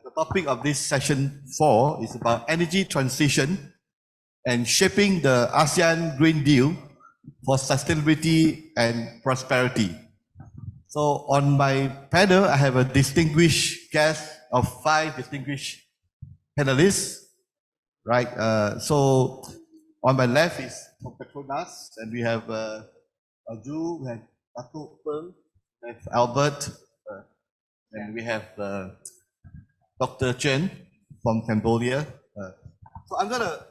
The topic of this session 4 is about energy transition and shaping the ASEAN Green Deal for sustainability and prosperity. So on my panel, I have a distinguished guest of 5 distinguished panelists, right? So on my left is from Petronas, and we have Aju, we have Dato' Peng, we have Albert, and we have Dr. Chen from Cambodia. So I'm gonna,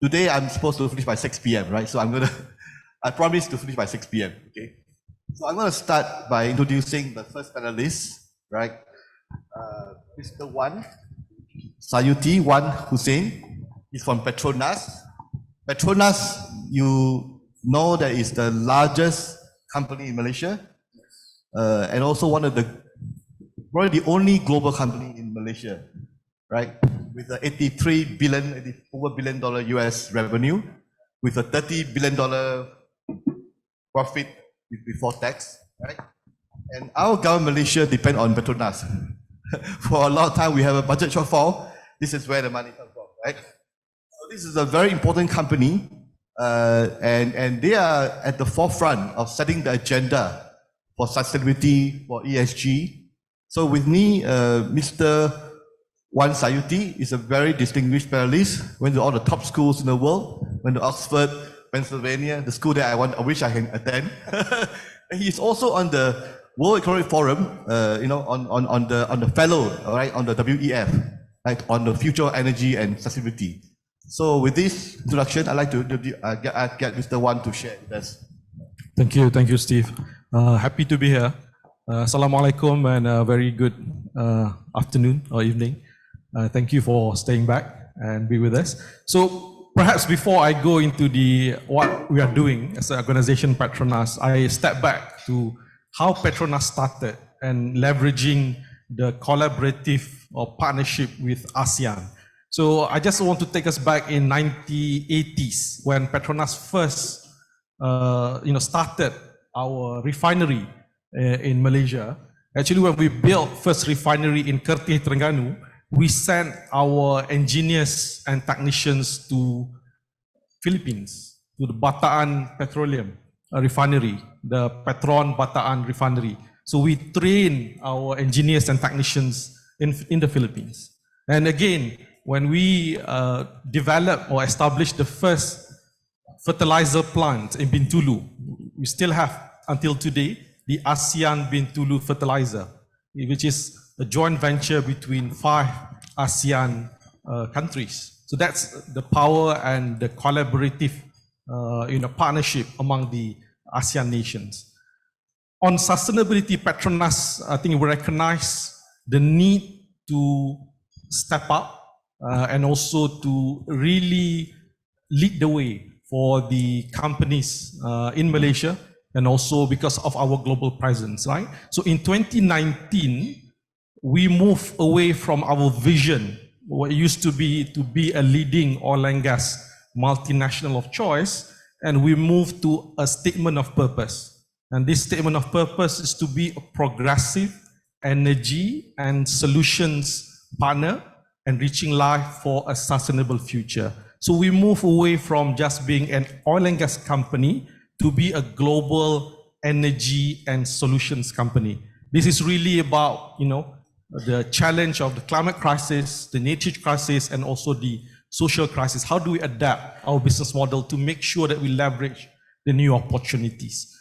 today I'm supposed to finish by 6 p.m., right? So I promise to finish by 6 p.m., okay? So I'm gonna start by introducing the first panelist, right? Mr. Wan Sayuti Wan Hussein. He's from Petronas. Petronas, you know that is the largest company in Malaysia, and also probably the only global company in Malaysia, right? With a $83 billion US revenue, with a $30 billion profit before tax, right? And our government Malaysia depend on Petronas. For a long time, we have a budget shortfall. This is where the money comes from, right? So this is a very important company, and they are at the forefront of setting the agenda for sustainability, for ESG. So with me, Mr. Wan Sayuti is a very distinguished panelist, went to all the top schools in the world, went to Oxford, Pennsylvania, the school that I wish I can attend. He's also on the World Economic Forum, on the fellow, right, on the WEF, right, on the future of energy and sustainability. So with this introduction, I'd like to get Mr. Wan to share with us. Thank you, Steve. Happy to be here. Assalamualaikum and a very good afternoon or evening. Thank you for staying back and be with us. So perhaps before I go into what we are doing as an organization Petronas, I step back to how Petronas started and leveraging the collaborative or partnership with ASEAN. So I just want to take us back in 1980s when Petronas first started our refinery in Malaysia. Actually, when we built first refinery in Kerteh, Terengganu, we sent our engineers and technicians to Philippines, to the Bataan Petroleum refinery, the Petron Bataan refinery. So we train our engineers and technicians in the Philippines. And again, when we developed or established the first fertilizer plant in Bintulu, we still have until today the ASEAN Bintulu fertilizer, which is a joint venture between 5 ASEAN countries. So that's the power and the collaborative partnership among the ASEAN nations. On sustainability, Petronas, I think we recognize the need to step up and also to really lead the way for the companies in Malaysia, and also because of our global presence, right? So in 2019, we moved away from our vision, what used to be a leading oil and gas multinational of choice, and we moved to a statement of purpose. And this statement of purpose is to be a progressive energy and solutions partner, enriching life for a sustainable future. So we move away from just being an oil and gas company to be a global energy and solutions company. This is really about, the challenge of the climate crisis, the nature crisis, and also the social crisis. How do we adapt our business model to make sure that we leverage the new opportunities?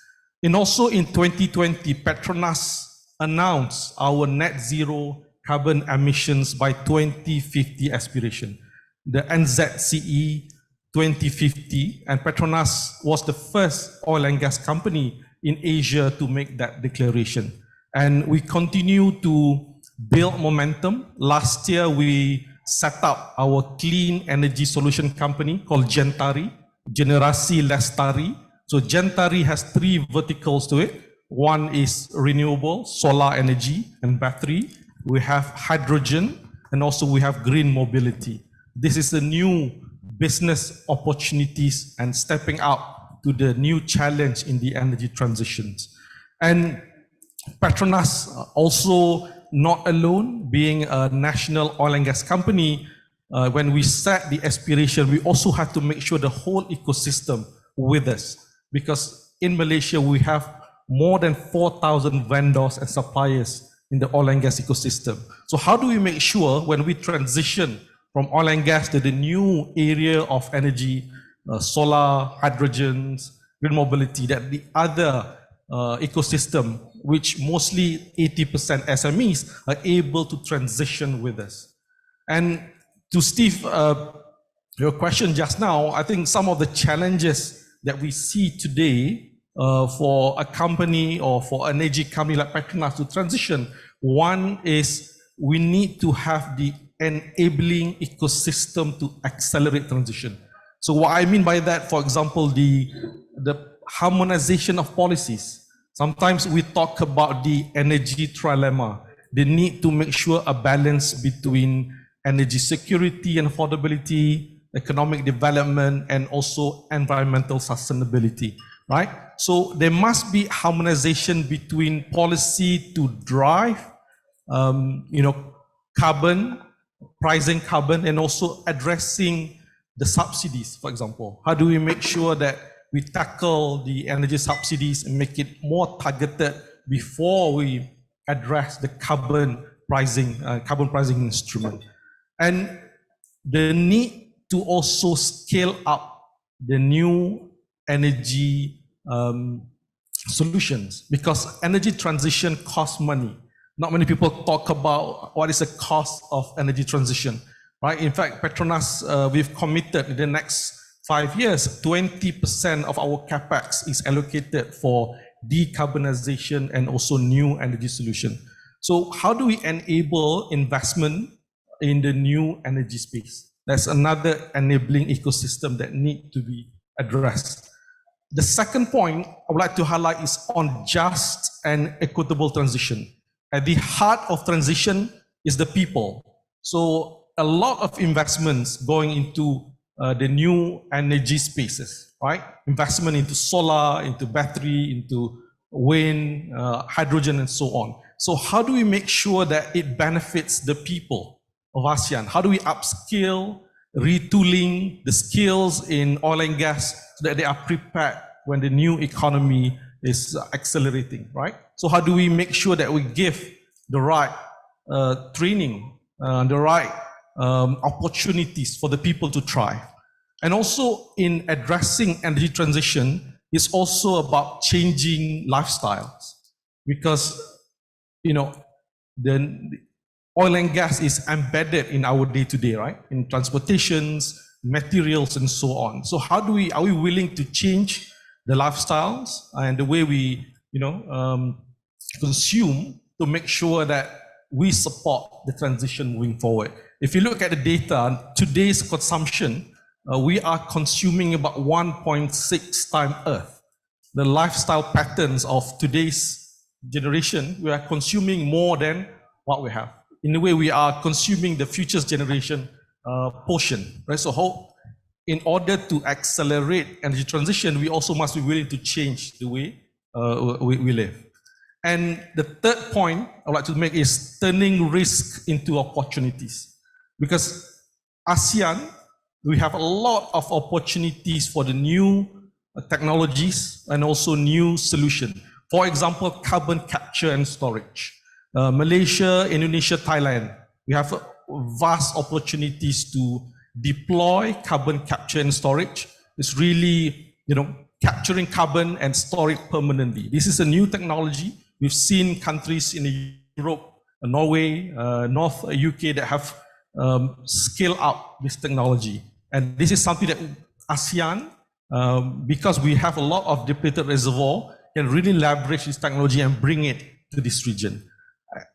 And also in 2020, Petronas announced our net zero carbon emissions by 2050 aspiration, the NZCE 2050, and Petronas was the first oil and gas company in Asia to make that declaration. And we continue to build momentum. Last year, we set up our clean energy solution company called Gentari, Generasi Lestari. So Gentari has 3 verticals to it. One is renewable, solar energy and battery. We have hydrogen, and also we have green mobility. This is a new business opportunities and stepping up to the new challenge in the energy transitions. And Petronas also not alone, being a national oil and gas company, when we set the aspiration, we also have to make sure the whole ecosystem with us. Because in Malaysia, we have more than 4,000 vendors and suppliers in the oil and gas ecosystem. So how do we make sure when we transition from oil and gas to the new area of energy, solar, hydrogens, green mobility, that the other ecosystem, which mostly 80% SMEs, are able to transition with us? And to Steve, your question just now, I think some of the challenges that we see today for a company or for an energy company like Petronas to transition, one is we need to have the enabling ecosystem to accelerate transition. So what I mean by that, for example, the harmonization of policies. Sometimes we talk about the energy trilemma, the need to make sure a balance between energy security and affordability, economic development, and also environmental sustainability, right? So there must be harmonization between policy to drive, carbon, pricing carbon, and also addressing the subsidies, for example. How do we make sure that we tackle the energy subsidies and make it more targeted before we address the carbon pricing instrument? And the need to also scale up the new energy solutions, because energy transition costs money. Not many people talk about what is the cost of energy transition, right? In fact, Petronas, we've committed in the next 5 years, 20% of our capex is allocated for decarbonization and also new energy solution. So how do we enable investment in the new energy space? That's another enabling ecosystem that need to be addressed. The second point I would like to highlight is on just and equitable transition. At the heart of transition is the people. So a lot of investments going into the new energy spaces, right? Investment into solar, into battery, into wind, hydrogen, and so on. So how do we make sure that it benefits the people of ASEAN? How do we upskill, retooling the skills in oil and gas so that they are prepared when the new economy is accelerating, right? So how do we make sure that we give the right training, the right opportunities for the people to thrive? And also in addressing energy transition is also about changing lifestyles, because the oil and gas is embedded in our day-to-day, right? In transportations, materials, and so on. So how do are we willing to change the lifestyles and the way we consume to make sure that we support the transition moving forward? If you look at the data, today's consumption, we are consuming about 1.6 times Earth. The lifestyle patterns of today's generation, we are consuming more than what we have. In a way, we are consuming the future's generation portion, right? So in order to accelerate energy transition, we also must be willing to change the way we live. And the third point I would like to make is turning risk into opportunities. Because ASEAN, we have a lot of opportunities for the new technologies and also new solutions. For example, carbon capture and storage. Malaysia, Indonesia, Thailand, we have vast opportunities to deploy carbon capture and storage. It's really, capturing carbon and store it permanently. This is a new technology. We've seen countries in Europe, Norway, North UK that have scaled up this technology. And this is something that ASEAN, because we have a lot of depleted reservoir, can really leverage this technology and bring it to this region.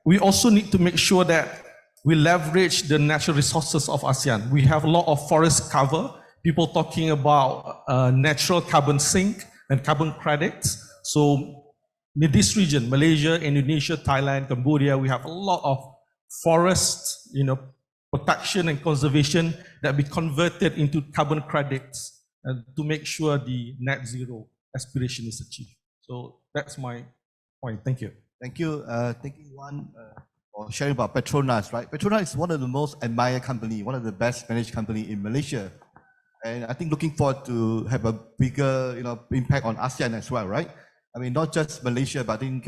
We also need to make sure that we leverage the natural resources of ASEAN. We have a lot of forest cover, people talking about natural carbon sink and carbon credits. So in this region, Malaysia, Indonesia, Thailand, Cambodia, we have a lot of forest, protection and conservation that be converted into carbon credits to make sure the net zero aspiration is achieved. So that's my point. Thank you. Thank you. Taking one or sharing about Petronas, right? Petronas is one of the most admired company, one of the best managed company in Malaysia. And I think looking forward to have a bigger, impact on ASEAN as well, right? I mean, not just Malaysia, but I think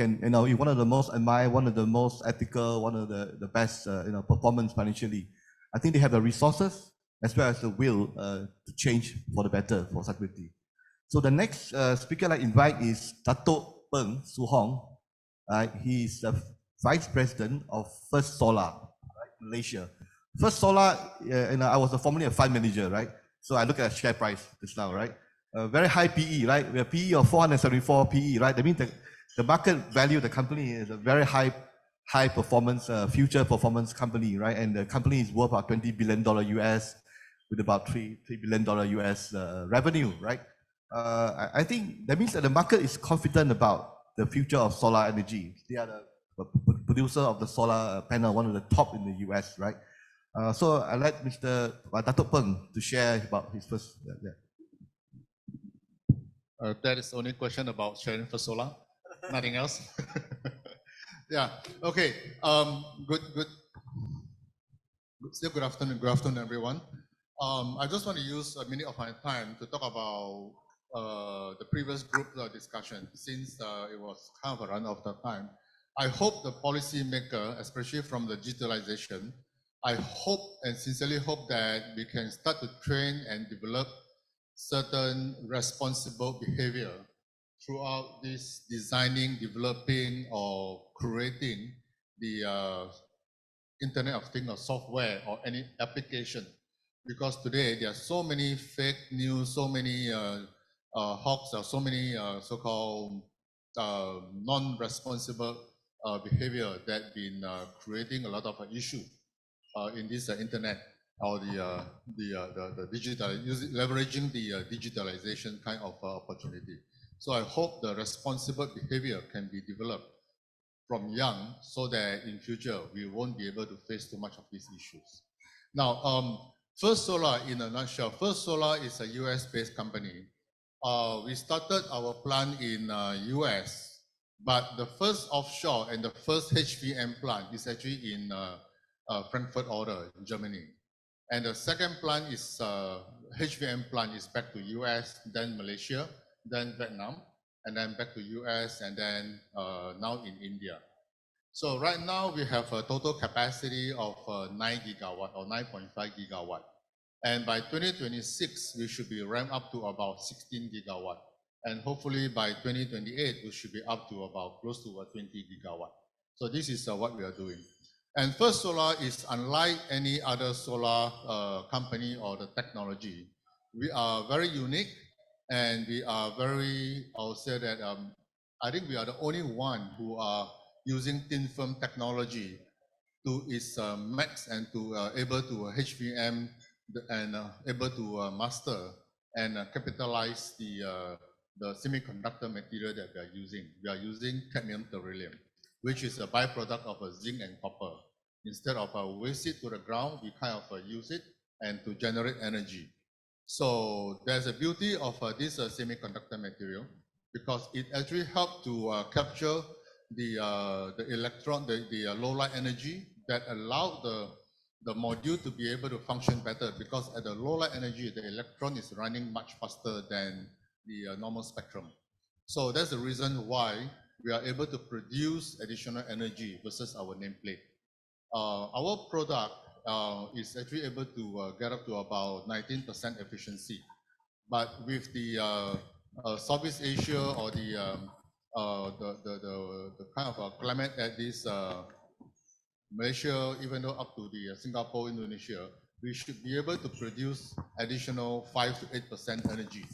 one of the most admired, one of the most ethical, one of the best, performance financially. I think they have the resources as well as the will to change for the better for sustainability. So the next speaker I invite is Dato' Peng Su Hong. He's the Vice President of First Solar, right, Malaysia. First Solar, I was formerly a fund manager, right? So I look at the share price just now, right? Very high PE, right? We have PE of 474 PE, right? That means the market value of the company is a very high performance, future performance company, right? And the company is worth about $20 billion US with about $3 billion US revenue, right? I think that means that the market is confident about the future of solar energy. They are the producer of the solar panel, one of the top in the US, right? So I let Mr. Dato' Peng to share about his first. That is only question about sharing for solar, nothing else. Yeah. Okay. Good afternoon, everyone. I just want to use a minute of my time to talk about the previous group discussion, since it was kind of a run out of time. I hope the policymaker, especially from the digitalization, I hope and sincerely hope that we can start to train and develop certain responsible behavior throughout this designing, developing, or creating the Internet of Things or software or any application. Because today there are so many fake news, so many hawks, or so many so-called non-responsible behavior that been creating a lot of issue in this internet or the digital, leveraging the digitalization kind of opportunity. So I hope the responsible behavior can be developed from young, so that in future we won't be able to face too much of these issues. Now, First Solar, in a nutshell, First Solar is a US-based company. We started our plant in US, but the first offshore and the first HVM plant is actually in Frankfurt Oder, Germany. And the second plant is HVM plant is back to US, then Malaysia, then Vietnam, and then back to US, and then now in India. So right now we have a total capacity of 9 gigawatt or 9.5 gigawatt. And by 2026, we should be ramped up to about 16 gigawatt. And hopefully by 2028, we should be up to about close to 20 gigawatt. So this is what we are doing. And First Solar is unlike any other solar company or the technology. We are very unique, and we are very, I'll say that, I think we are the only one who are using thin film technology to its max and to able to HVM and able to master and capitalize the semiconductor material that we are using. We are using cadmium beryllium, which is a byproduct of zinc and copper. Instead of waste it to the ground, we kind of use it and to generate energy. So there's a beauty of this semiconductor material, because it actually helps to capture the electron, the low light energy that allow the module to be able to function better, because at the low light energy, the electron is running much faster than the normal spectrum. So that's the reason why we are able to produce additional energy versus our nameplate. Our product is actually able to get up to about 19% efficiency. But with the Southeast Asia or the kind of climate at this Malaysia, even though up to the Singapore, Indonesia, we should be able to produce additional 5 to 8% energy.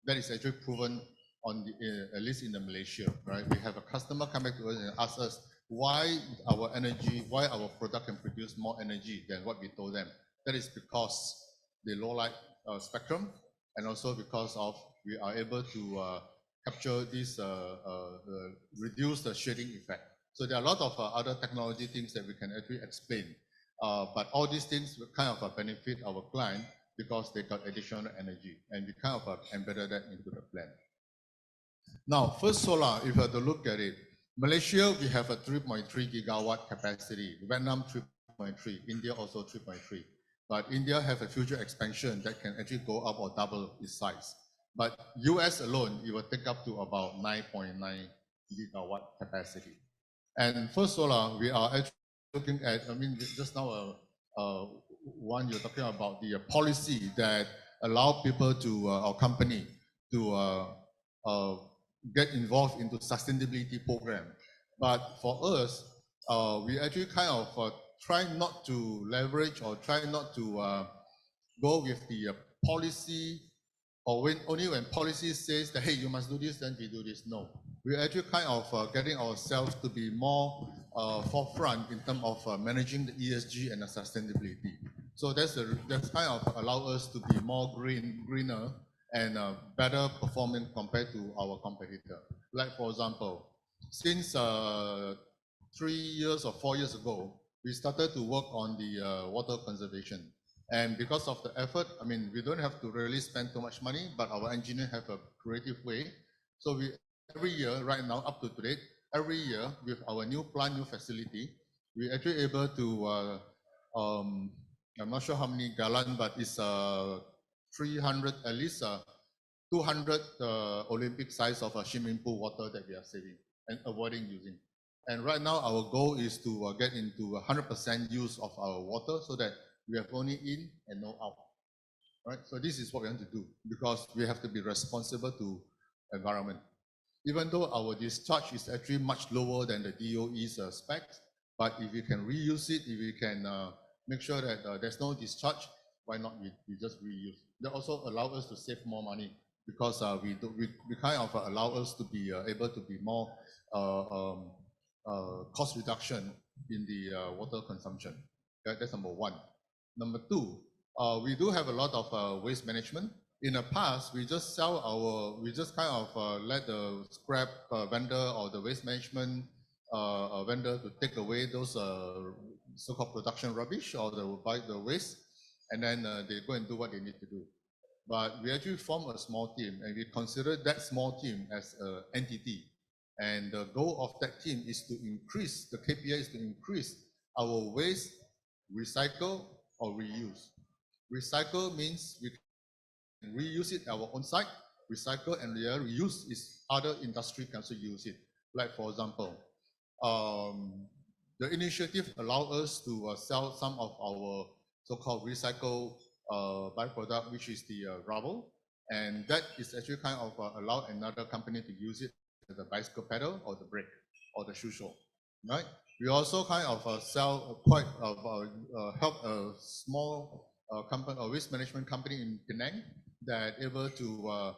That is actually proven on the, at least in the Malaysia, right? We have a customer come back to us and ask us why our energy, why our product can produce more energy than what we told them. That is because the low light spectrum, and also because of we are able to capture this, reduce the shading effect. So there are a lot of other technology things that we can actually explain. But all these things will kind of benefit our client because they got additional energy, and we kind of embedded that into the plan. Now, First Solar, if you have to look at it, Malaysia, we have a 3.3 gigawatt capacity. Vietnam 3.3, India also 3.3. But India have a future expansion that can actually go up or double its size. But US alone, it will take up to about 9.9 gigawatt capacity. And First Solar, we are actually looking at, I mean, just now, one, you're talking about the policy that allow people to, our company to get involved into sustainability program. But for us, we actually kind of try not to leverage or try not to go with the policy, or only when policy says that, hey, you must do this, then we do this. No, we're actually kind of getting ourselves to be more forefront in terms of managing the ESG and the sustainability. So that's kind of allow us to be more greener and better performing compared to our competitor. Like for example, since 3 years or 4 years ago, we started to work on the water conservation. And because of the effort, I mean, we don't have to really spend too much money, but our engineers have a creative way. So we every year, right now, up to today, every year with our new plant, new facility, we actually able to, I'm not sure how many gallon, but it's 300, at least 200 Olympic size of a swimming pool water that we are saving and avoiding using. And right now, our goal is to get into 100% use of our water so that we have only in and no out, right? So this is what we want to do because we have to be responsible to environment. Even though our discharge is actually much lower than the DOE's specs, but if we can reuse it, if we can make sure that there's no discharge, why not we just reuse? That also allow us to save more money because we kind of allow us to be able to be more cost reduction in the water consumption. That's number one. Number two, we do have a lot of waste management. In the past, we just kind of let the scrap vendor or the waste management vendor to take away those so-called production rubbish or buy the waste, and then they go and do what they need to do. But we actually form a small team, and we consider that small team as an entity. And the goal of that team is to increase, the KPI is to increase our waste, recycle, or reuse. Recycle means we can reuse it at our own site. Recycle and reuse is other industry can also use it. Like for example, the initiative allow us to sell some of our so-called recycled byproduct, which is the rubble, and that is actually kind of allow another company to use it as a bicycle pedal or the brake or the shoe sole, right? We also kind of sell quite help a small company, a waste management company in Penang that able to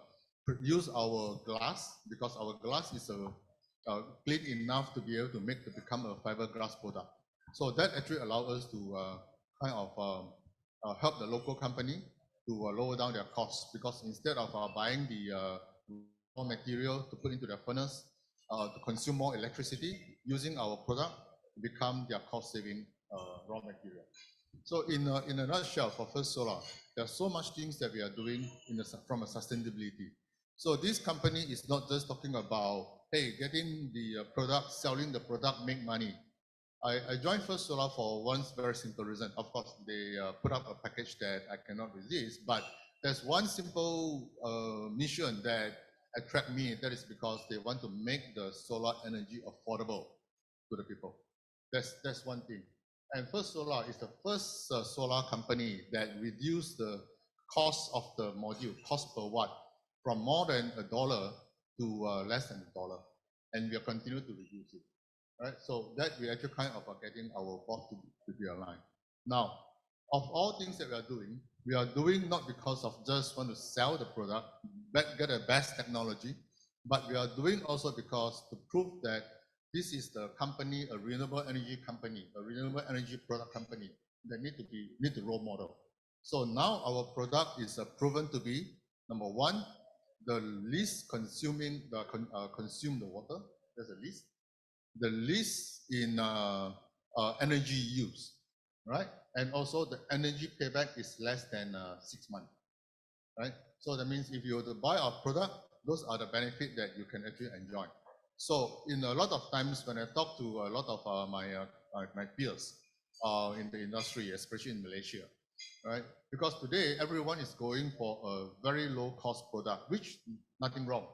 produce our glass because our glass is clean enough to be able to become a fiberglass product. So that actually allows us to kind of help the local company to lower down their costs because instead of buying the raw material to put into their furnace to consume more electricity, using our product become their cost-saving raw material. So in a nutshell, for First Solar, there are so much things that we are doing from a sustainability. So this company is not just talking about, hey, getting the product, selling the product, make money. I joined First Solar for one very simple reason. Of course, they put up a package that I cannot resist, but there's one simple mission that attract me. That is because they want to make the solar energy affordable to the people. That's one thing. And First Solar is the first solar company that reduced the cost of the module, cost per watt, from more than $1 to less than $1. And we will continue to reduce it. Right? So that we actually kind of are getting our board to be aligned. Now, of all things that we are doing not because of just want to sell the product, get the best technology, but we are doing also because to prove that this is the company, a renewable energy company, a renewable energy product company that need to role model. So now our product is proven to be, number one, the least consuming, consume the water. There's a least. The least in energy use, right? And also the energy payback is less than 6 months, right? So that means if you were to buy our product, those are the benefits that you can actually enjoy. So in a lot of times when I talk to a lot of my peers in the industry, especially in Malaysia, right? Because today everyone is going for a very low cost product, which nothing wrong,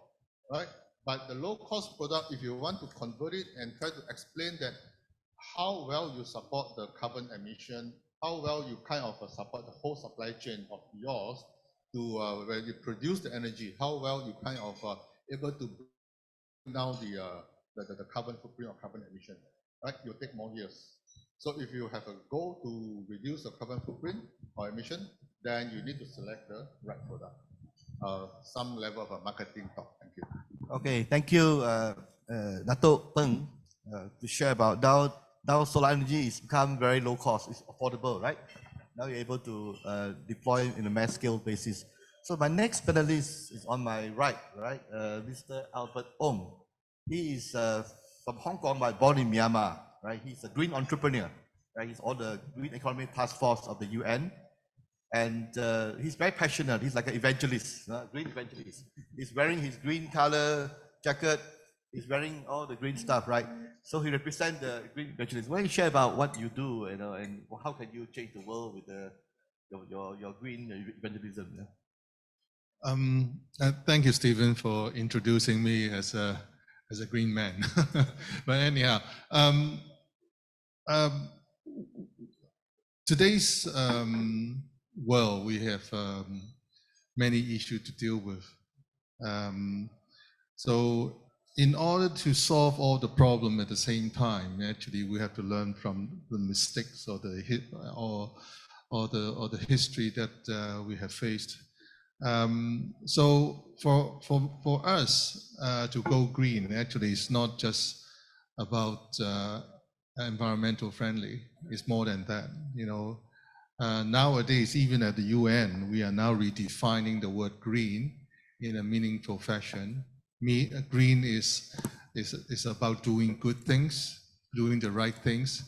right? But the low cost product, if you want to convert it and try to explain that how well you support the carbon emission, how well you kind of support the whole supply chain of yours to where you produce the energy, how well you kind of able to bring down the carbon footprint or carbon emission, right? You'll take more years. So if you have a goal to reduce the carbon footprint or emission, then you need to select the right product. Some level of a marketing talk. Thank you. Okay, thank you, Dato' Peng, to share about now solar energy is become very low cost, it's affordable, right? Now you're able to deploy in a mass scale basis. So my next panelist is on my right, Mr. Albert Ong. He is from Hong Kong but born in Myanmar, right? He's a green entrepreneur, right? He's on the Green Economy Task Force of the UN. And he's very passionate. He's like an evangelist, green evangelist. He's wearing his green color jacket. He's wearing all the green stuff, right? So he represents the green evangelist. Why don't you share about what you do, and how can you change the world with your green evangelism? Thank you, Stephen, for introducing me as a green man. But anyhow, today's world, we have many issues to deal with. So in order to solve all the problem at the same time, actually, we have to learn from the mistakes or the history that we have faced. So for us to go green, actually, it's not just about environmental friendly. It's more than that. Nowadays, even at the UN, we are now redefining the word green in a meaningful fashion. Green is about doing good things, doing the right things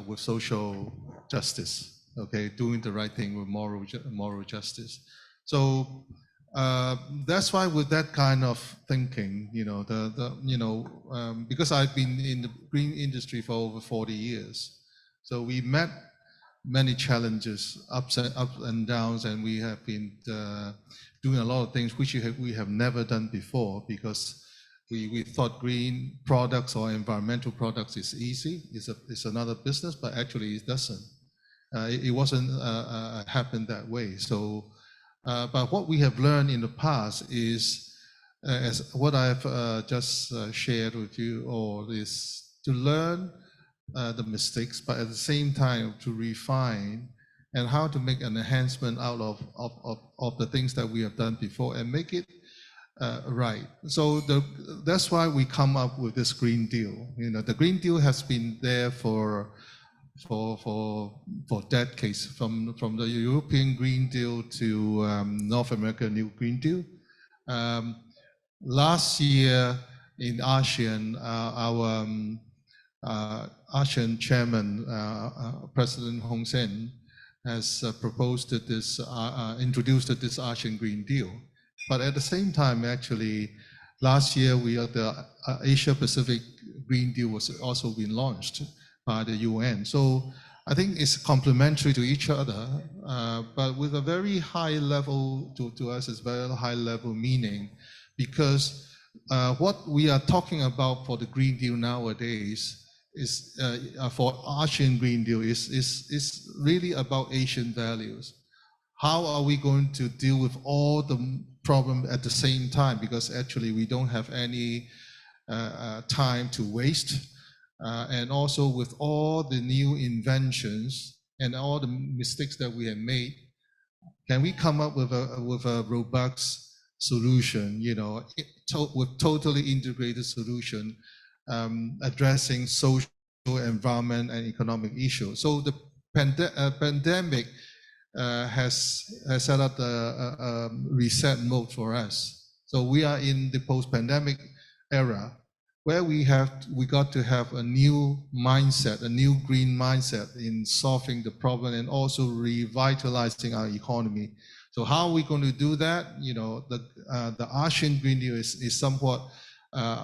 with social justice. Okay, doing the right thing with moral justice. So that's why with that kind of thinking, because I've been in the green industry for over 40 years, so we met many challenges, ups and downs, and we have been doing a lot of things which we have never done before, because we thought green products or environmental products is easy, it's another business, but actually it doesn't. It wasn't happen that way. So, but what we have learned in the past is, as what I've just shared with you all, is to learn the mistakes, but at the same time to refine and how to make an enhancement out of the things that we have done before and make it right. So that's why we come up with this Green Deal. The Green Deal has been there for decades, from the European Green Deal to North American New Green Deal. Last year in ASEAN, our ASEAN chairman, President Hun Sen, has proposed this, introduced this ASEAN Green Deal. But at the same time, actually, last year the Asia Pacific Green Deal was also been launched by the UN. So I think it's complementary to each other, but with a very high level, to us, it's very high level meaning, because what we are talking about for the Green Deal nowadays is for ASEAN Green Deal is really about Asian values. How are we going to deal with all the problems at the same time? Because actually we don't have any time to waste. And also with all the new inventions and all the mistakes that we have made, can we come up with a robust solution, with totally integrated solution, addressing social, environment, and economic issues? So the pandemic has set up a reset mode for us. So we are in the post-pandemic era, where we got to have a new mindset, a new green mindset in solving the problem and also revitalizing our economy. So how are we going to do that? The ASEAN Green Deal is somewhat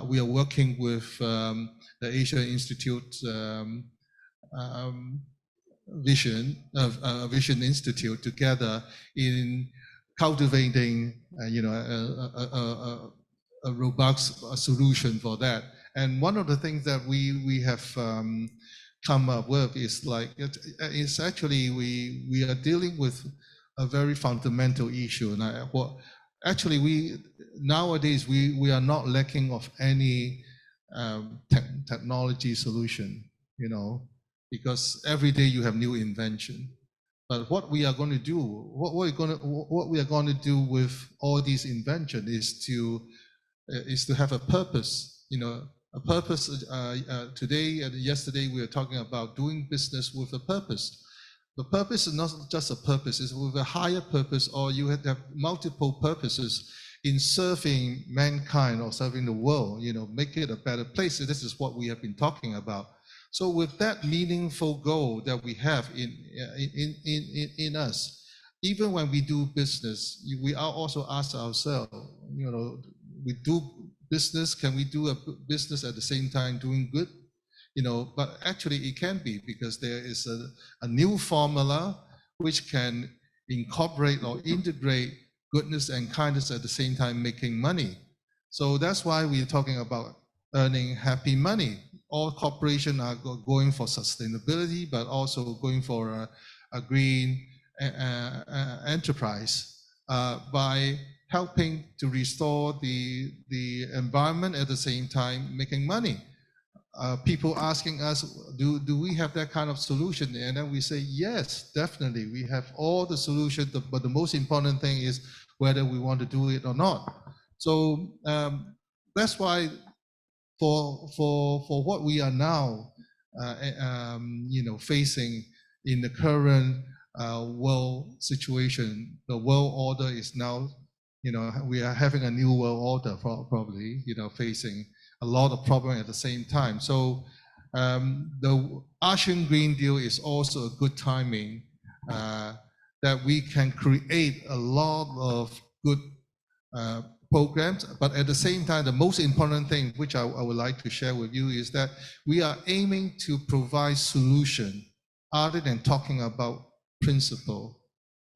we are working with the Asia Institute Vision Institute together in cultivating, a robust solution for that. And one of the things that we have come up with is like, it's actually, we are dealing with a very fundamental issue. And actually, nowadays, we are not lacking of any technology solution, because every day you have new invention. But what we are going to do, what we are going to do with all these inventions is to have a purpose, a purpose. Today and yesterday we were talking about doing business with a purpose. The purpose is not just a purpose, it's with a higher purpose, or you have to have multiple purposes in serving mankind or serving the world, make it a better place. So this is what we have been talking about. So with that meaningful goal that we have in us, even when we do business, we are also ask ourselves, we do business, can we do a business at the same time doing good? But actually it can be, because there is a new formula which can incorporate or integrate goodness and kindness at the same time making money. So that's why we're talking about earning happy money. All corporations are going for sustainability, but also going for a green enterprise by helping to restore the environment at the same time making money. People asking us, do we have that kind of solution? And then we say, yes, definitely. We have all the solutions, but the most important thing is whether we want to do it or not. So that's why for what we are now, facing in the current world situation, the world order is now, we are having a new world order probably, facing a lot of problems at the same time. So the ASEAN Green Deal is also a good timing that we can create a lot of good programs, but at the same time, the most important thing which I would like to share with you is that we are aiming to provide solution other than talking about principle.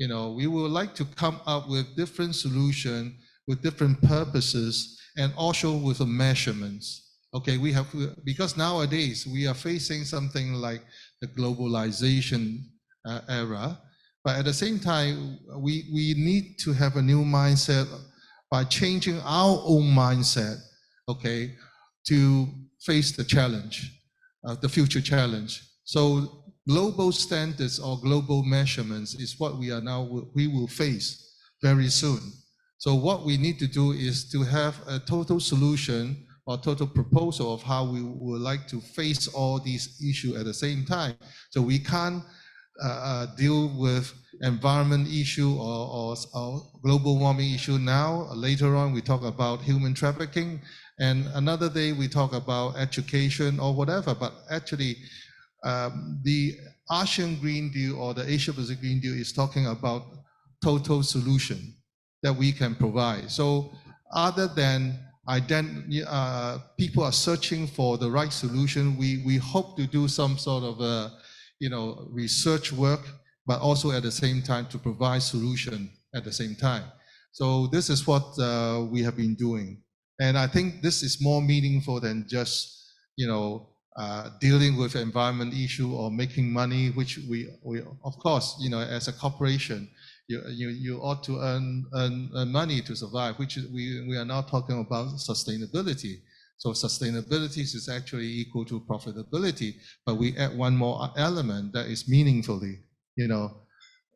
We would like to come up with different solutions with different purposes and also with the measurements. Okay, because nowadays we are facing something like the globalization era, but at the same time, we need to have a new mindset by changing our own mindset, okay, to face the challenge, the future challenge. So global standards or global measurements is what we will face very soon. So what we need to do is to have a total solution or total proposal of how we would like to face all these issues at the same time. So we can't deal with environment issue or global warming issue now. Later on, we talk about human trafficking, and another day we talk about education or whatever. But actually, the ASEAN Green Deal or the Asia Pacific Green Deal is talking about total solution that we can provide. So other than people are searching for the right solution, we hope to do some sort of research work, but also at the same time to provide solution at the same time. So this is what we have been doing. And I think this is more meaningful than just, dealing with environment issue or making money, which we of course, as a corporation, you ought to earn money to survive, which we are now talking about sustainability. So sustainability is actually equal to profitability, but we add one more element that is meaningfully,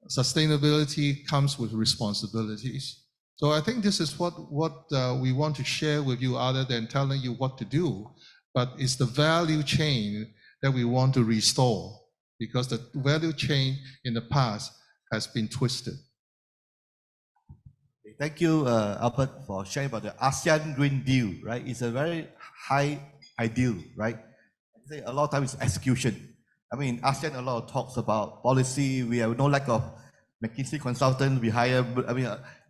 sustainability comes with responsibilities. So I think this is what we want to share with you, other than telling you what to do, but it's the value chain that we want to restore, because the value chain in the past has been twisted. Thank you, Albert, for sharing about the ASEAN Green Deal, right? It's a very high ideal, right? I say a lot of times it's execution. I mean, in ASEAN, a lot of talks about policy. We have no lack of McKinsey consultants. We hire,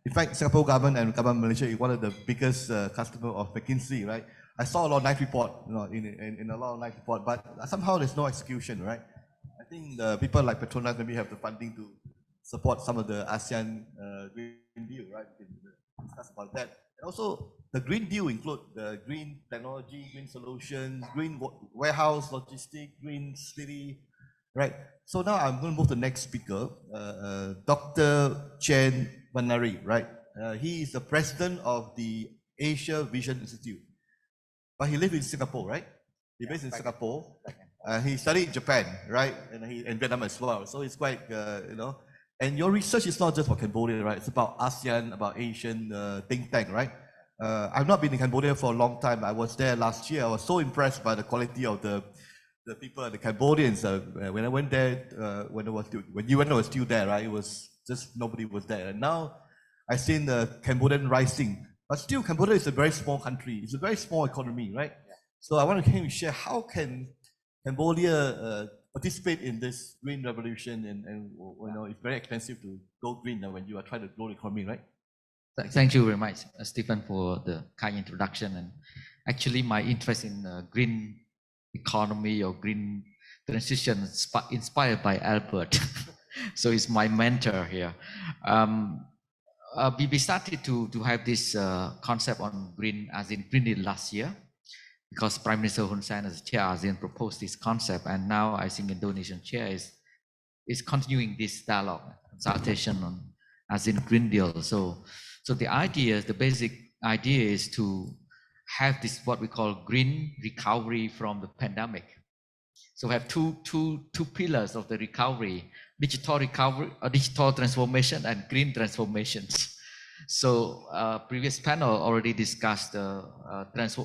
In fact, Singapore government and government of Malaysia is one of the biggest customer of McKinsey, right? I saw a lot of nice report, in a lot of nice report, but somehow there's no execution, right? I think the people like Petronas maybe have the funding to support some of the ASEAN Green Deal, right? We can discuss about that. And also, the Green Deal include the green technology, green solutions, green warehouse, logistics, green city, right? So now I'm going to move to the next speaker, Dr. Chen Vanari, right? He is the president of the Asia Vision Institute, but he lives in Singapore, right? He based in Singapore. He studied in Japan, right? And he in Vietnam as well. So it's quite, and your research is not just for Cambodia, right? It's about ASEAN, about Asian think tank, right? I've not been in Cambodia for a long time. I was there last year. I was so impressed by the quality of the people, the Cambodians. When I went there, when you went, I was still there, right? It was just nobody was there. And now I've seen the Cambodian rising, but still Cambodia is a very small country. It's a very small economy, right? Yeah. So I want to share how can Cambodia participate in this green revolution, and it's very expensive to go green now when you are trying to grow the economy, right? Thank you very much, Stephen, for the kind introduction. And actually, my interest in green economy or green transition is inspired by Albert. So he's my mentor here. We started to have this concept on green as in Green Deal last year, because Prime Minister Hun Sen as chair ASEAN proposed this concept, and now I think Indonesian chair is continuing this dialogue, consultation on ASEAN Green Deal. So the basic idea is to have this what we call green recovery from the pandemic. So we have two pillars of the recovery: digital recovery, digital transformation, and green transformations. So previous panel already discussed the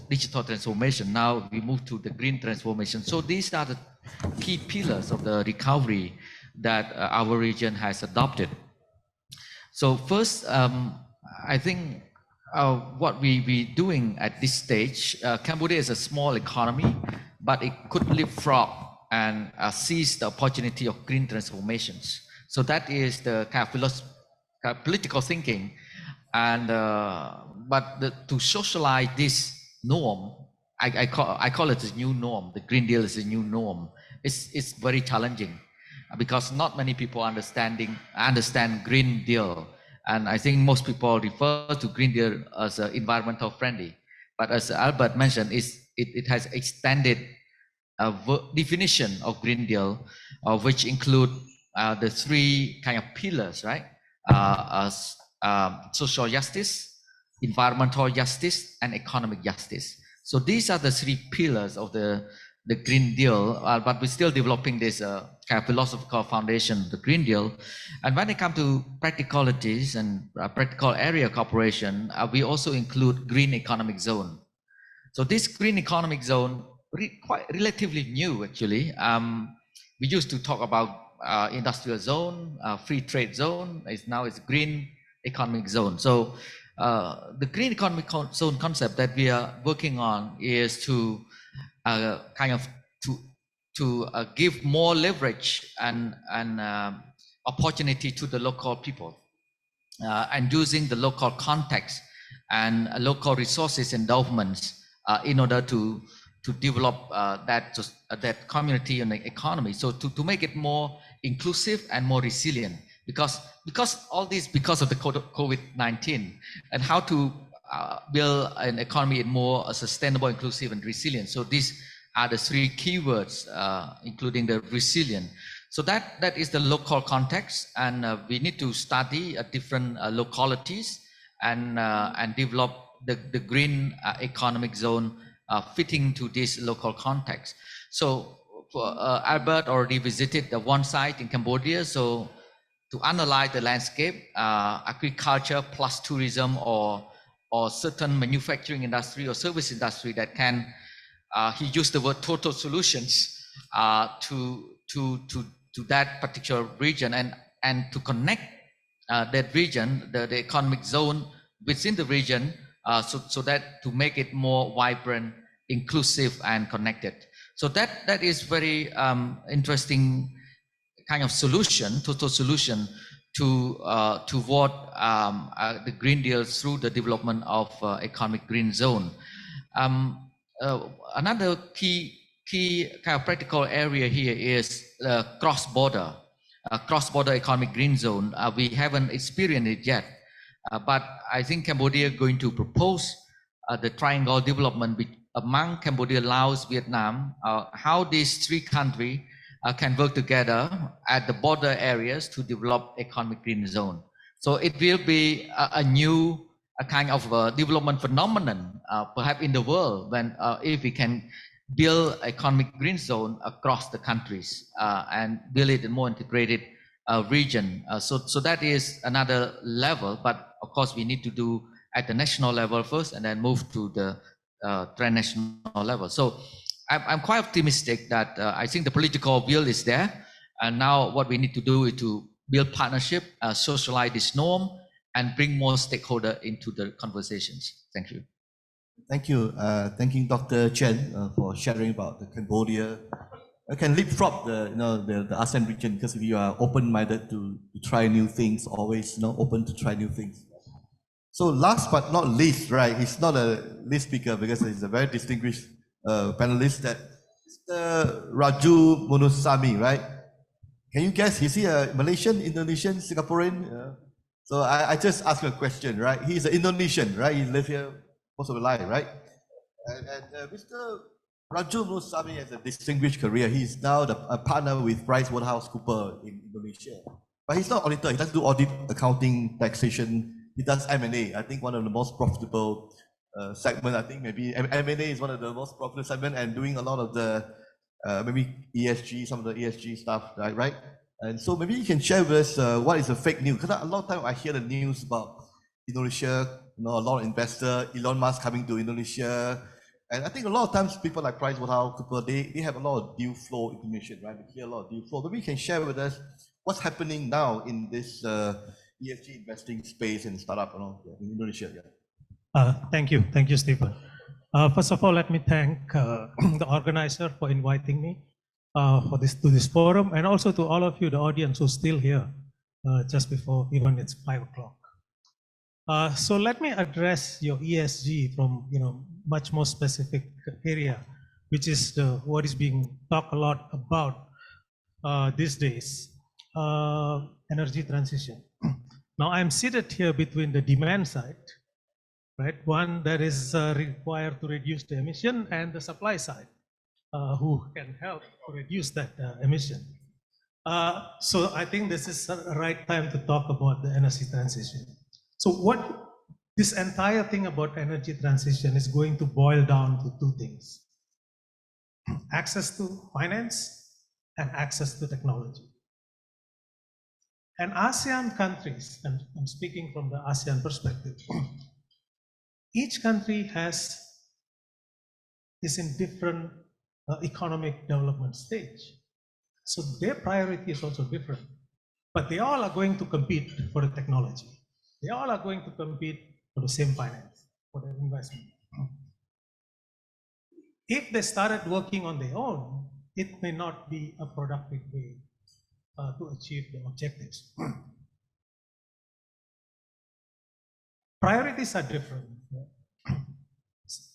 digital transformation. Now we move to the green transformation. So these are the key pillars of the recovery that our region has adopted. So first, I think what we doing at this stage, Cambodia is a small economy, but it could leapfrog and seize the opportunity of green transformations. So that is the kind of political thinking. And to socialize this norm, I call it a new norm. The Green Deal is a new norm. It's very challenging because not many people understand Green Deal, and I think most people refer to Green Deal as environmental friendly. But as Albert mentioned, it has extended definition of Green Deal, which include the three kind of pillars, right? Social justice, environmental justice, and economic justice. So these are the three pillars of the Green Deal, but we're still developing this kind of philosophical foundation of the Green Deal. And when it comes to practicalities and practical area cooperation, we also include Green Economic Zone. So this Green Economic Zone, quite relatively new actually. We used to talk about industrial zone, free trade zone. Now it's Green Economic Zone. So the Green Economic Zone concept that we are working on is to give more leverage and opportunity to the local people, and using the local context and local resources endowments in order to develop that community and the economy. So to make it more inclusive and more resilient, because all this because of the COVID-19, and how to build an economy more sustainable, inclusive, and resilient. So these are the three keywords, including the resilient. So that is the local context, and we need to study different localities and develop the green economic zone fitting to this local context. So Albert already visited the one site in Cambodia. So to analyze the landscape, agriculture plus tourism or certain manufacturing industry or service industry that can, he used the word total solutions to that particular region, and to connect that region, the economic zone within the region, so that to make it more vibrant, inclusive, and connected. So that is very interesting kind of solution, total solution to vote the Green Deal through the development of economic green zone. Another key kind of practical area here is cross-border economic green zone. We haven't experienced it yet, but I think Cambodia going to propose the triangle development among Cambodia, Laos, Vietnam, how these three countries can work together at the border areas to develop economic green zone. So it will be a new kind of development phenomenon, perhaps in the world, when if we can build economic green zone across the countries and build it in more integrated region. So that is another level, but of course we need to do at the national level first and then move to the transnational level. So I'm quite optimistic that I think the political will is there. And now what we need to do is to build partnership, socialize this norm, and bring more stakeholders into the conversations. Thank you. Thank you. Thanking Dr. Chen for sharing about the Cambodia. I can leapfrog the ASEAN region because if you are open-minded to try new things, always open to try new things. So last but not least, right? He's not a lead speaker because he's a very distinguished panelist. That Mr. Raju Monusamy, right? Can you guess? Is he a Malaysian, Indonesian, Singaporean? So I just asked him a question, right? He's an Indonesian, right? He lives here most of his life, right? And Mr. Raju Monusamy has a distinguished career. He's now a partner with PricewaterhouseCoopers in Indonesia. But he's not auditor. He doesn't do audit, accounting, taxation. He does M&A. I think one of the most profitable segment. I think maybe M&A is one of the most profitable segment, and doing a lot of the maybe ESG, some of the ESG stuff, right? And so maybe you can share with us what is the fake news? Because a lot of time I hear the news about Indonesia, a lot of investor, Elon Musk coming to Indonesia. And I think a lot of times people like PricewaterhouseCoopers, they have a lot of deal flow information, right? We hear a lot of deal flow. Maybe you can share with us what's happening now in this ESG investing space and startup in Indonesia. Yeah. Thank you, Stephen. First of all, let me thank the organizer for inviting me to this forum, and also to all of you, the audience who's still here just before even it's 5 o'clock. So let me address your ESG from much more specific area, which is what is being talked a lot about these days, energy transition. Now I'm seated here between the demand side, right? One that is required to reduce the emission, and the supply side, who can help to reduce that emission. So I think this is the right time to talk about the energy transition. So what this entire thing about energy transition is going to boil down to two things: access to finance and access to technology. And ASEAN countries, and I'm speaking from the ASEAN perspective, each country is in different economic development stage. So their priority is also different, but they all are going to compete for the technology. They all are going to compete for the same finance, for the investment. If they started working on their own, it may not be a productive way to achieve the objectives. Priorities are different.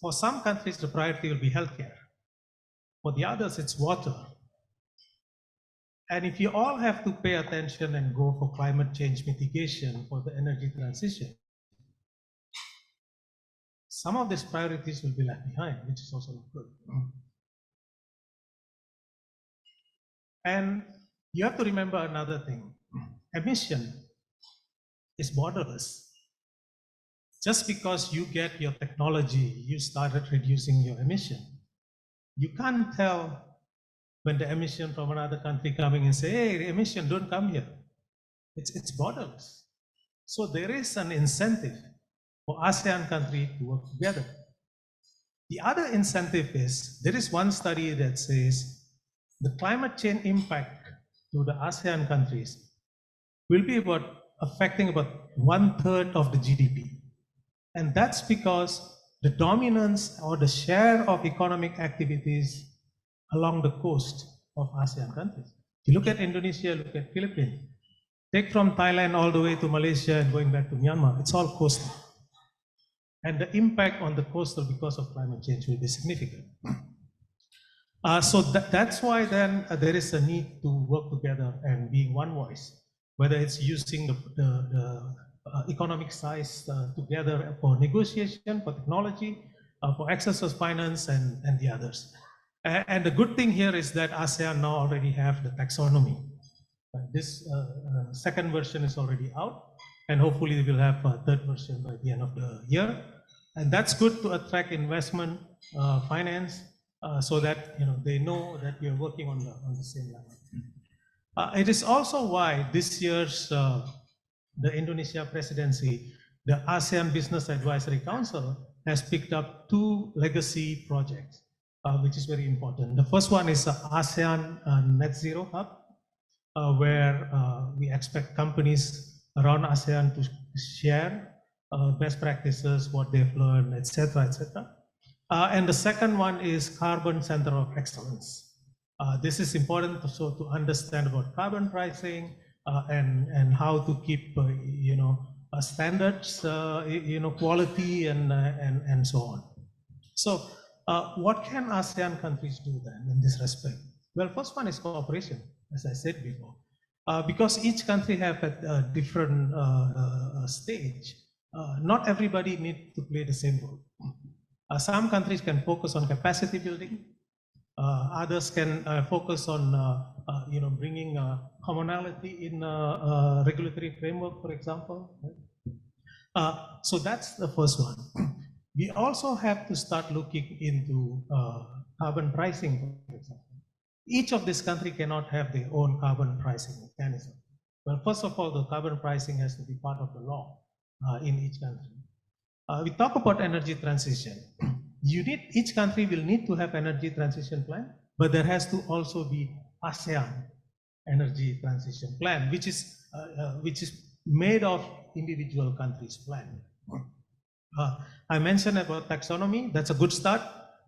For some countries, the priority will be healthcare. For the others, it's water. And if you all have to pay attention and go for climate change mitigation for the energy transition, some of these priorities will be left behind, which is also not good. And you have to remember another thing. Emission is borderless. Just because you get your technology, you started reducing your emission. You can't tell when the emission from another country coming and say, hey, emission, don't come here. It's borderless. So there is an incentive for ASEAN countries to work together. The other incentive is, there is one study that says the climate change impact to the ASEAN countries will be affecting about 1/3 of the GDP. And that's because the dominance or the share of economic activities along the coast of ASEAN countries. If you look at Indonesia, look at Philippines, Take from Thailand all the way to Malaysia and going back to Myanmar, it's all coastal. And the impact on the coastal because of climate change will be significant. So that's why then there is a need to work together and being one voice, whether it's using the economic size together for negotiation, for technology, for access to finance and the others. And the good thing here is that ASEAN now already have the taxonomy. This second version is already out, and hopefully we will have a third version by the end of the year. And that's good to attract investment, finance, so that they know that we are working on the same level. It is also why this year's the Indonesia presidency, the ASEAN Business Advisory Council has picked up 2 legacy projects, which is very important. The first one is ASEAN Net Zero Hub, where we expect companies around ASEAN to share best practices, what they've learned, etc., etc. And the second one is Carbon Center of Excellence. This is important to understand about carbon pricing and how to keep standards, quality and so on. So what can ASEAN countries do then in this respect? Well, first one is cooperation, as I said before. Because each country have a different stage, not everybody needs to play the same role. Some countries can focus on capacity building. Others can focus on bringing commonality in regulatory framework, for example. So that's the first one. We also have to start looking into carbon pricing, for example. Each of these countries cannot have their own carbon pricing mechanism. Well, first of all, the carbon pricing has to be part of the law in each country. We talk about energy transition. Each country will need to have energy transition plan, but there has to also be ASEAN energy transition plan, which is made of individual countries' plan. I mentioned about taxonomy. That's a good start,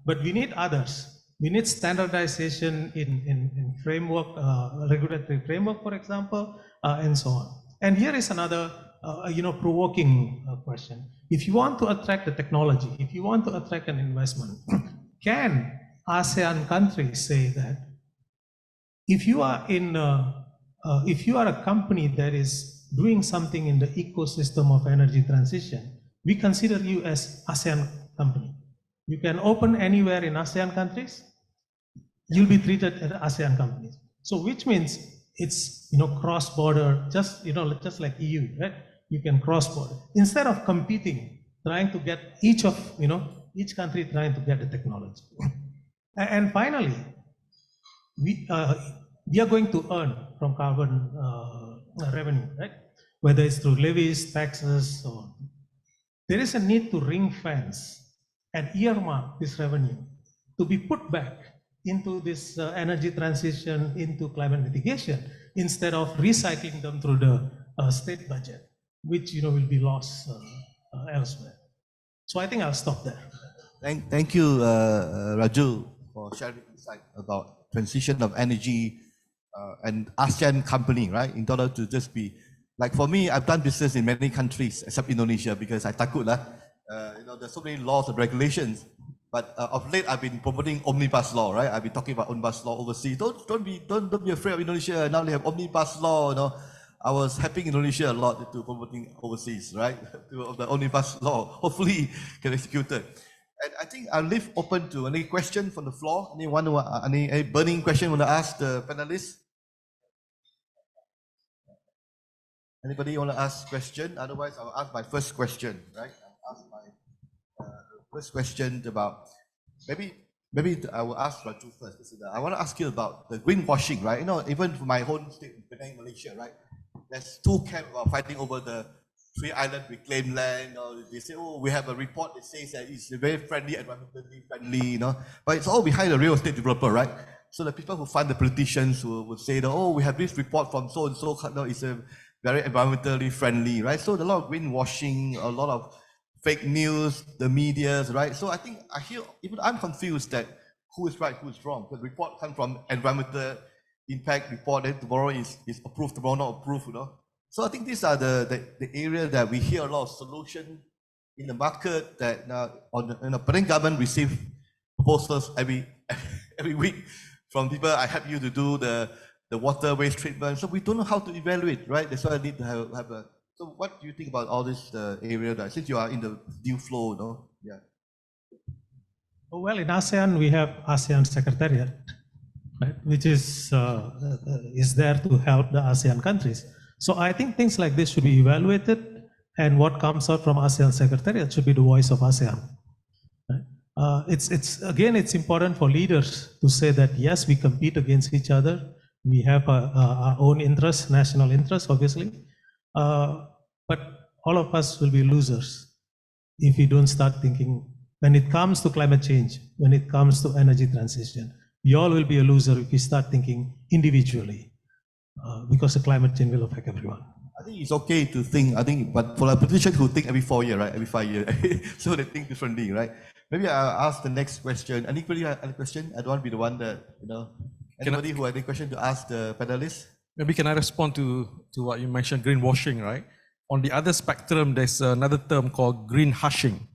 but we need others. We need standardization in framework, regulatory framework, for example, and so on. And here is another, provoking question. If you want to attract the technology, if you want to attract an investment, can ASEAN countries say that if you are a company that is doing something in the ecosystem of energy transition, we consider you as ASEAN company. You can open anywhere in ASEAN countries, you'll be treated as ASEAN companies. So which means it's cross-border, just like EU, right? You can cross-border. Instead of competing, trying to get each country trying to get the technology. And finally, we are going to earn from carbon revenue, right? Whether it's through levies, taxes, so on. There is a need to ring fence and earmark this revenue to be put back into this energy transition, into climate mitigation, instead of recycling them through the state budget, which will be lost elsewhere. So I think I'll stop there. Thank you, Raju, for sharing insight about transition of energy and ASEAN company, right? In order to just be, like for me, I've done business in many countries except Indonesia because I takut lah. There's so many laws and regulations. But of late, I've been promoting omnibus law, right? I've been talking about omnibus law overseas. Don't be afraid of Indonesia. Now they have omnibus law. I was helping Indonesia a lot to promoting overseas, right? To the omnibus law. Hopefully, get executed. And I think I'll leave open to any question from the floor. Any burning question want to ask the panelists? Anybody want to ask question? Otherwise, I'll ask my first question, right? I'll ask my first question about, maybe I will ask Raju first. I want to ask you about the greenwashing, right? Even for my own state, Penang, Malaysia, right? There's 2 camps fighting over the 3 island reclaimed land. They say, oh, we have a report that says that it's very friendly, environmentally friendly, but it's all behind the real estate developer, right? So the people who fund the politicians will say, oh, we have this report from so and so, it's a very environmentally friendly, right? So a lot of greenwashing, a lot of fake news, the medias, right? So I think even I'm confused that who is right, who is wrong. The report comes from environmental impact report, then tomorrow is approved, tomorrow not approved, So I think these are the area that we hear a lot of solution in the market that but then government receive proposals every week from people. I help you to do the water waste treatment. So we don't know how to evaluate, right? That's why I need to have a. So what do you think about all this area that since you are in the deal flow, no? Yeah. Well, in ASEAN, we have ASEAN Secretariat, right, which is there to help the ASEAN countries. So I think things like this should be evaluated, and what comes out from ASEAN Secretariat should be the voice of ASEAN. Right? It's important for leaders to say that yes, we compete against each other. We have our own interests, national interests, obviously, but all of us will be losers if we don't start thinking. When it comes to climate change, when it comes to energy transition, we all will be a loser if we start thinking individually, because the climate change will affect everyone. I think it's okay to think, but for a politician who think every 4 years, right? Every 5 years, so they think differently, right? Maybe I'll ask the next question. Anybody have any question? I don't want to be the one that, anybody who had any question to ask the panelists? Maybe can I respond to what you mentioned, greenwashing, right? On the other spectrum, there's another term called green hushing.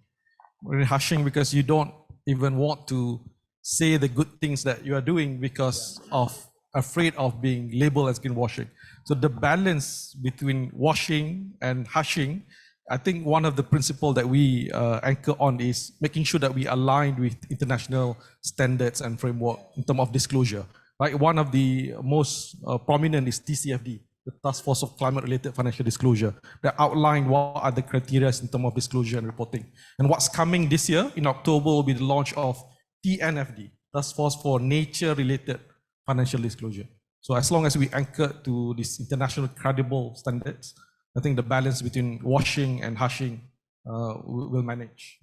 Green hushing because you don't even want to say the good things that you are doing because of afraid of being labeled as greenwashing. So the balance between washing and hushing, I think one of the principles that we anchor on is making sure that we align with international standards and framework in terms of disclosure. Right? One of the most prominent is TCFD, the Task Force of Climate-Related Financial Disclosure, that outline what are the criteria in terms of disclosure and reporting. And what's coming this year, in October, will be the launch of TNFD, Task Force for Nature-Related Financial Disclosure. So as long as we anchor to these international credible standards, I think the balance between washing and hushing will manage.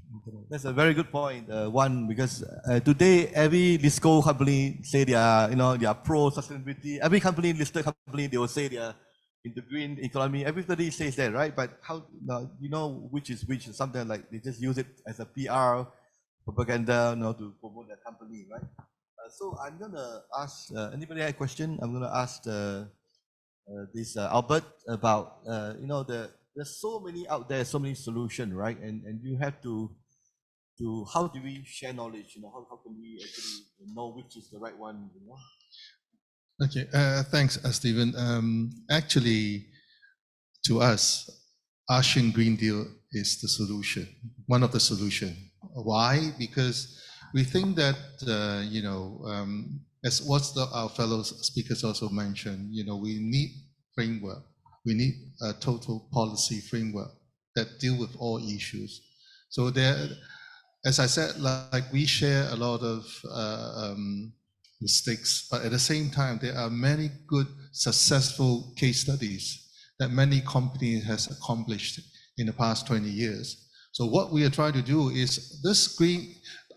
That's a very good point. One, because today every disco company say they are, they are pro sustainability. Every company, listed company, they will say they are in the green economy. Everybody says that, right? But how, which is which? Something like they just use it as a PR propaganda, to promote their company, right? So I'm gonna ask anybody have a question? I'm gonna ask this Albert about there's so many out there, so many solutions, right? And you have to how do we share knowledge? How can we actually know which is the right one? Okay, thanks, Stephen. Actually, to us, ASEAN Green Deal is the solution, one of the solutions. Why? Because we think that, as what our fellow speakers also mentioned, we need framework. We need a total policy framework that deal with all issues. So there, as I said, like we share a lot of mistakes, but at the same time, there are many good, successful case studies that many companies has accomplished in the past 20 years. So what we are trying to do is this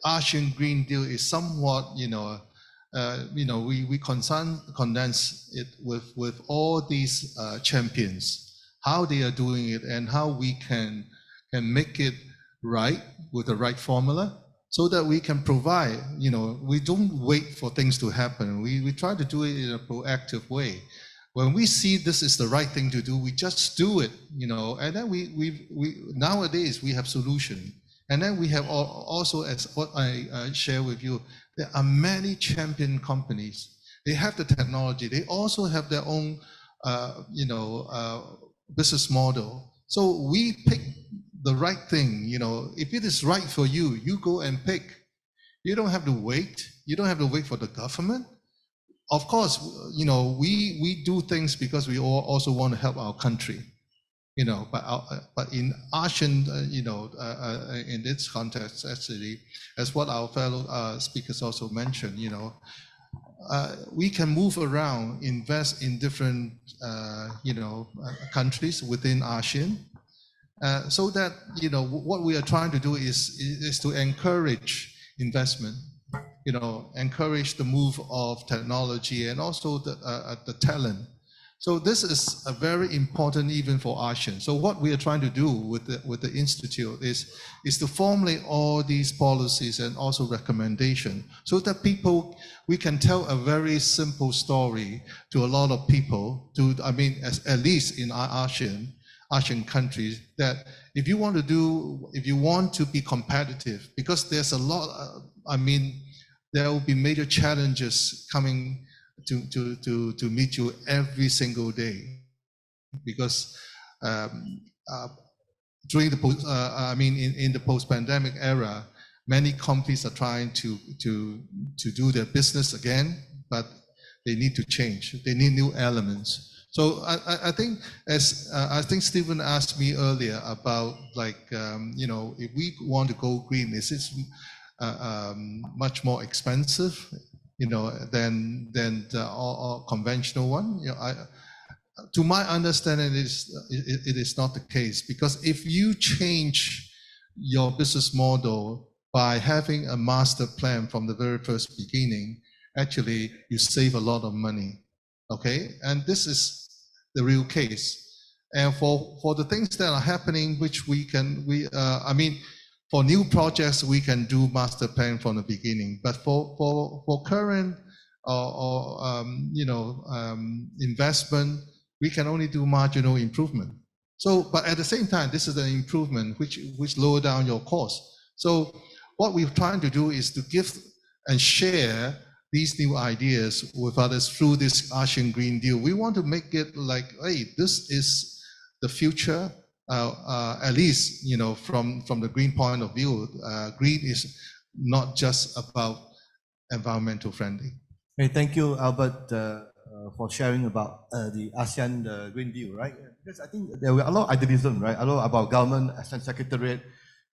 ASEAN Green Deal is somewhat, we condense it with all these champions, how they are doing it and how we can make it right with the right formula so that we can provide, we don't wait for things to happen. We try to do it in a proactive way. When we see this is the right thing to do, we just do it, and then we nowadays we have solution. And then we have also, as what I share with you, there are many champion companies. They have the technology. They also have their own, business model. So we pick the right thing. If it is right for you, you go and pick. You don't have to wait. You don't have to wait for the government. Of course, we do things because we also want to help our country. But in ASEAN, in this context, actually, as what our fellow speakers also mentioned, we can move around, invest in different, countries within ASEAN, so that what we are trying to do is to encourage investment, encourage the move of technology and also the talent. So this is a very important even for ASEAN. So what we are trying to do with the institute is to formulate all these policies and also recommendation so that we can tell a very simple story to a lot of people, at least in our ASEAN countries, that if you want to be competitive, because there's a lot, there will be major challenges coming to meet you every single day, because during the in the post-pandemic era, many companies are trying to do their business again, but they need to change. They need new elements. So I think I think Stephen asked me earlier about if we want to go green, is it much more expensive, than the all conventional one? To my understanding, it is not the case, because if you change your business model by having a master plan from the very first beginning, actually you save a lot of money. Okay, and this is the real case. And for the things that are happening, which for new projects, we can do master plan from the beginning. But for current investment, we can only do marginal improvement. So, but at the same time, this is an improvement which lower down your cost. So what we're trying to do is to give and share these new ideas with others through this ASEAN Green Deal. We want to make it like, hey, this is the future. At least, from the green point of view, green is not just about environmental friendly. Hey, thank you, Albert, for sharing about the ASEAN Green Deal, right? Because I think there were a lot of idealism, right? A lot about government, ASEAN Secretariat.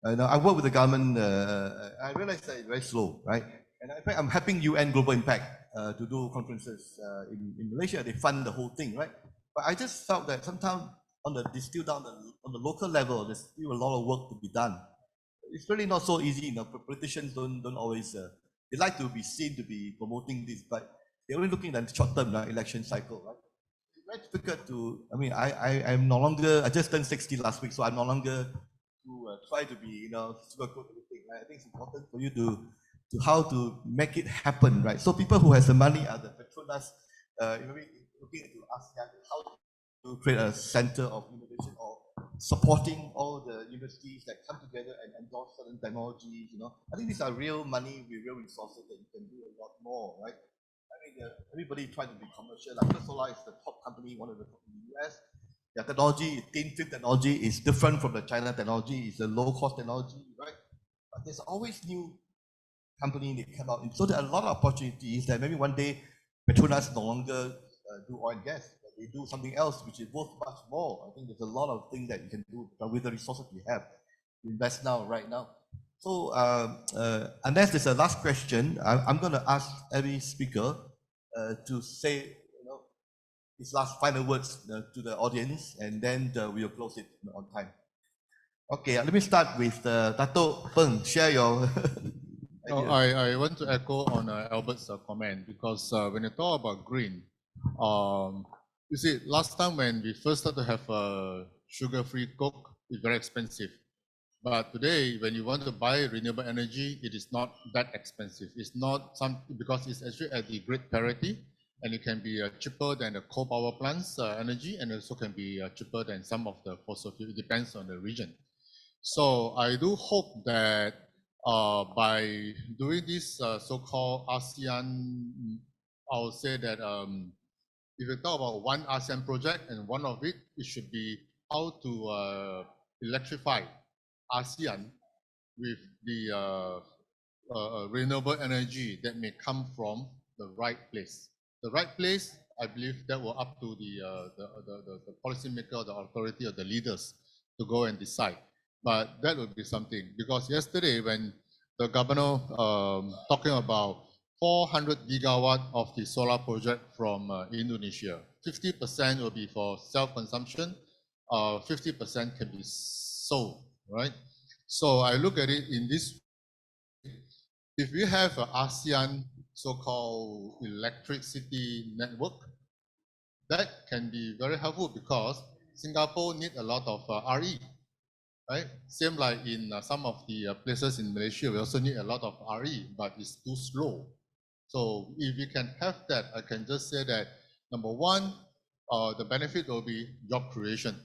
I work with the government. I realized that it's very slow, right? And in fact, I'm helping UN Global Impact to do conferences in Malaysia. They fund the whole thing, right? But I just felt that sometimes on the local level, there's still a lot of work to be done. It's really not so easy. Politicians don't always they like to be seen to be promoting this, but they're only looking at the short-term election cycle, right? It's very difficult to. I'm no longer. I just turned 60 last week, so I'm no longer to try to be sugarcoat everything. Right? I think it's important for you to how to make it happen, right? So people who has the money are the Petronas. Looking into ASEAN, how to create a center of innovation or supporting all the universities that come together and endorse certain technologies. I think these are real money with real resources that you can do a lot more, right? Everybody trying to be commercial. Like First Solar is the top company, one of the top in the US. Their technology, thin film technology, is different from the China technology. It's a low-cost technology, right? But there's always new company that come out. And so there are a lot of opportunities that maybe one day Petronas no longer do oil and gas. They do something else which is worth much more. I think there's a lot of things that you can do with the resources we have. Invest now, right now. So unless there's a last question, I'm going to ask every speaker to say his last final words to the audience, and then we'll close it on time. Okay, let me start with Dato' Peng. Share your I want to echo on Albert's comment, because when you talk about green, you see, last time when we first started to have sugar-free Coke, it's very expensive. But today, when you want to buy renewable energy, it is not that expensive. It's not because it's actually at the grid parity, and it can be cheaper than the coal power plants energy, and also can be cheaper than some of the fossil fuel. It depends on the region. So I do hope that by doing this so-called ASEAN, I would say that if you talk about one ASEAN project, and one of it should be how to electrify ASEAN with the renewable energy that may come from the right place. The right place, I believe that will up to the policymaker, the authority, or the leaders to go and decide. But that would be something, because yesterday when the governor talking about 400 gigawatt of the solar project from Indonesia, 50% will be for self-consumption, 50% can be sold, right? So I look at it in this, if we have an ASEAN so-called electricity network, that can be very helpful because Singapore need a lot of RE, right? Same like in some of the places in Malaysia, we also need a lot of RE, but it's too slow. So if we can have that, I can just say that number one, the benefit will be job creation,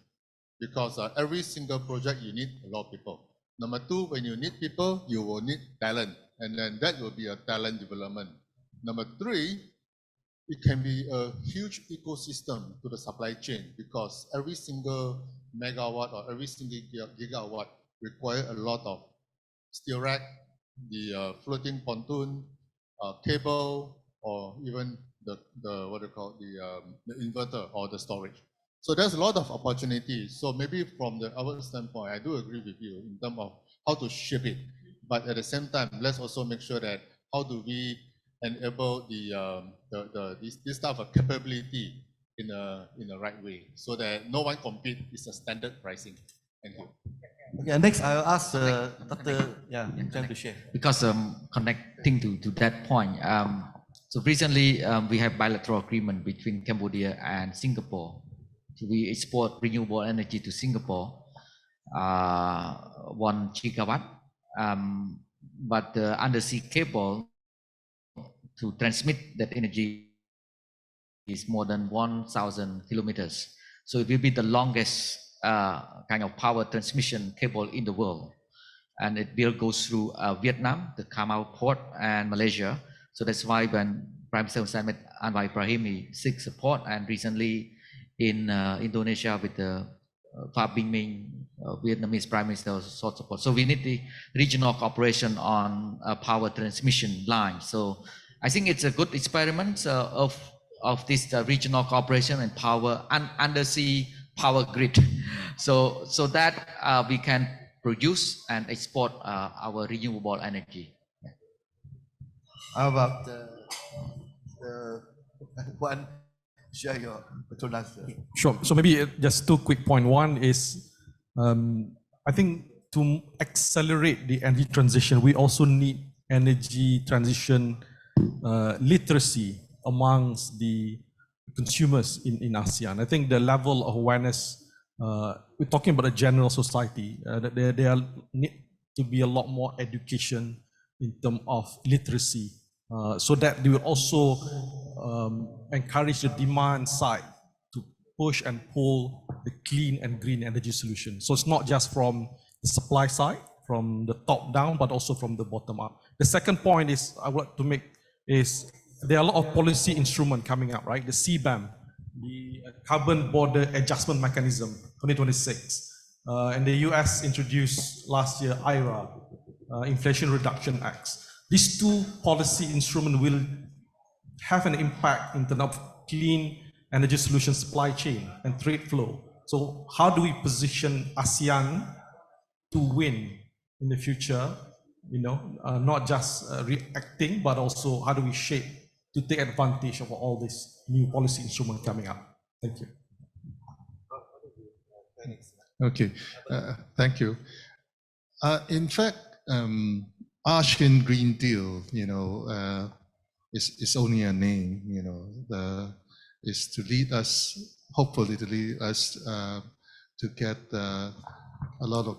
because every single project you need a lot of people. Number two, when you need people, you will need talent, and then that will be a talent development. Number three, it can be a huge ecosystem to the supply chain, because every single megawatt or every single gigawatt require a lot of steel rack, the floating pontoon, cable, or even the what do you call the inverter or the storage. So there's a lot of opportunities. So maybe from the our standpoint, I do agree with you in terms of how to shape it. But at the same time, let's also make sure that how do we enable this type of capability in a right way, so that no one compete. It's a standard pricing. Thank you. Okay, next I'll ask Dr. Chen to share. Because connecting to that point, so recently we have bilateral agreement between Cambodia and Singapore. So we export renewable energy to Singapore, 1 gigawatt, but the undersea cable to transmit that energy is more than 1,000 kilometers. So it will be the longest kind of power transmission cable in the world. And it will go through Vietnam, the Kamau port, and Malaysia. So that's why when Prime Minister Hun Sen met Anwar Ibrahim, he seek support. And recently in Indonesia with the Pham Binh Minh, Vietnamese Prime Minister, sought support. So we need the regional cooperation on power transmission line. So I think it's a good experiment of this regional cooperation and power and undersea power grid. So that we can produce and export our renewable energy. How about one? Share your Petronas. Sure. So maybe just 2 quick points. One is, I think to accelerate the energy transition, we also need energy transition literacy amongst the consumers in ASEAN. I think the level of awareness, we're talking about a general society, that there need to be a lot more education in terms of literacy, so that they will also encourage the demand side to push and pull the clean and green energy solution. So it's not just from the supply side, from the top down, but also from the bottom up. The second point is I would like to make is there are a lot of policy instruments coming up, right? The CBAM, the Carbon Border Adjustment Mechanism 2026, and the US introduced last year IRA, Inflation Reduction Acts. These two policy instruments will have an impact in terms of clean energy solution supply chain and trade flow. So how do we position ASEAN to win in the future? You know, not just reacting, but also how do we shape to take advantage of all this new policy instrument coming up? Thank you. Okay, thank you. In fact, ASEAN Green Deal, you know, is only a name, you know, is to lead us, hopefully to lead us to get a lot of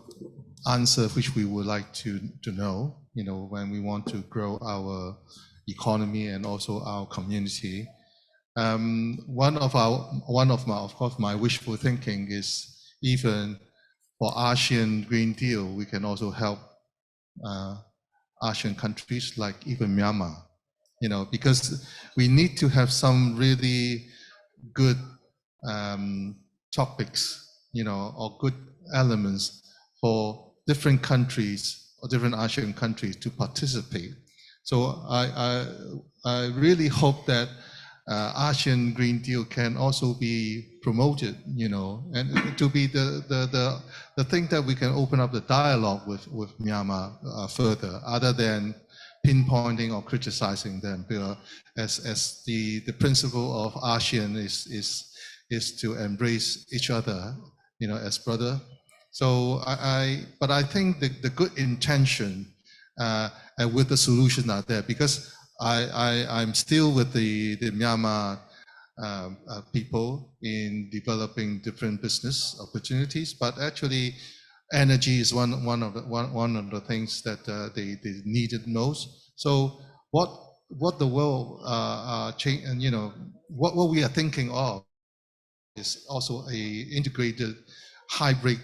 answer which we would like to know, you know, when we want to grow our economy and also our community. One of my, of course, my wishful thinking is even for ASEAN Green Deal, we can also help ASEAN countries like even Myanmar, you know, because we need to have some really good topics, you know, or good elements for different countries or different ASEAN countries to participate. So I really hope that ASEAN Green Deal can also be promoted, you know, and to be the thing that we can open up the dialogue with Myanmar further, other than pinpointing or criticizing them, as the principle of ASEAN is to embrace each other, you know, as brother. So but I think the good intention and with the solution are there, because I'm still with the Myanmar people in developing different business opportunities, but actually energy is one of the things that they needed most. So what the world change, and what we are thinking of is also a integrated hybrid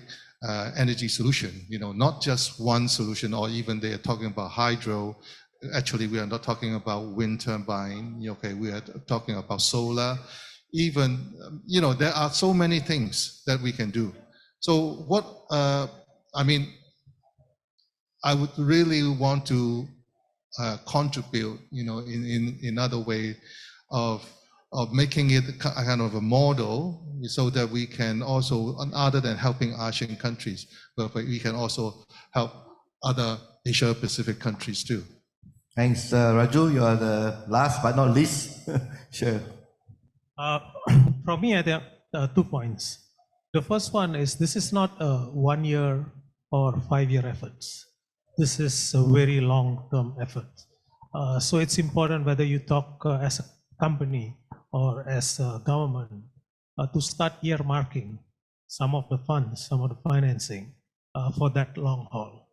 energy solution. Not just one solution, or even they are talking about hydro. Actually, we are not talking about wind turbine. Okay, we are talking about solar. Even there are so many things that we can do. So what I mean, I would really want to contribute, in another way of making it a kind of a model, so that we can also, other than helping ASEAN countries, but we can also help other Asia Pacific countries too. Thanks, Raju. You are the last but not least. Sure. From me, I think 2 points. The first one is, this is not a 1 year or 5 year efforts. This is a very long-term effort. So it's important whether you talk as a company or as a government to start earmarking some of the funds, some of the financing for that long haul.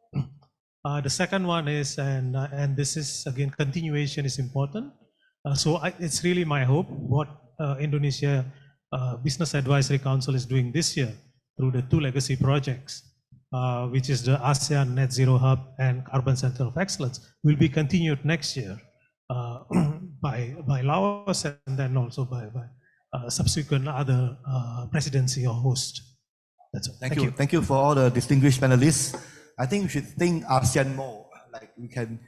The second one is, and this is again, continuation is important. It's really my hope what Indonesia Business Advisory Council is doing this year through the 2 legacy projects, which is the ASEAN Net Zero Hub and Carbon Center of Excellence, will be continued next year by Laos, and then also by subsequent other presidency or host. That's all. Thank you. Thank you for all the distinguished panelists. I think we should think ASEAN more, like we can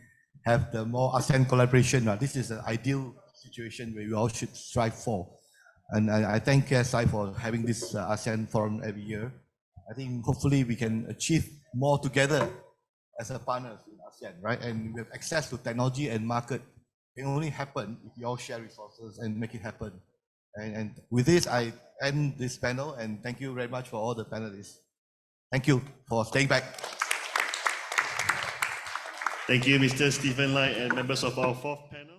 have the more ASEAN collaboration. This is an ideal situation where we all should strive for. And I thank KSI for having this ASEAN forum every year. I think hopefully we can achieve more together as a partners in ASEAN, right? And we have access to technology and market. It can only happen if we all share resources and make it happen. And with this, I end this panel, and thank you very much for all the panelists. Thank you for staying back. Thank you, Mr. Stephen Lai, and members of our 4th panel.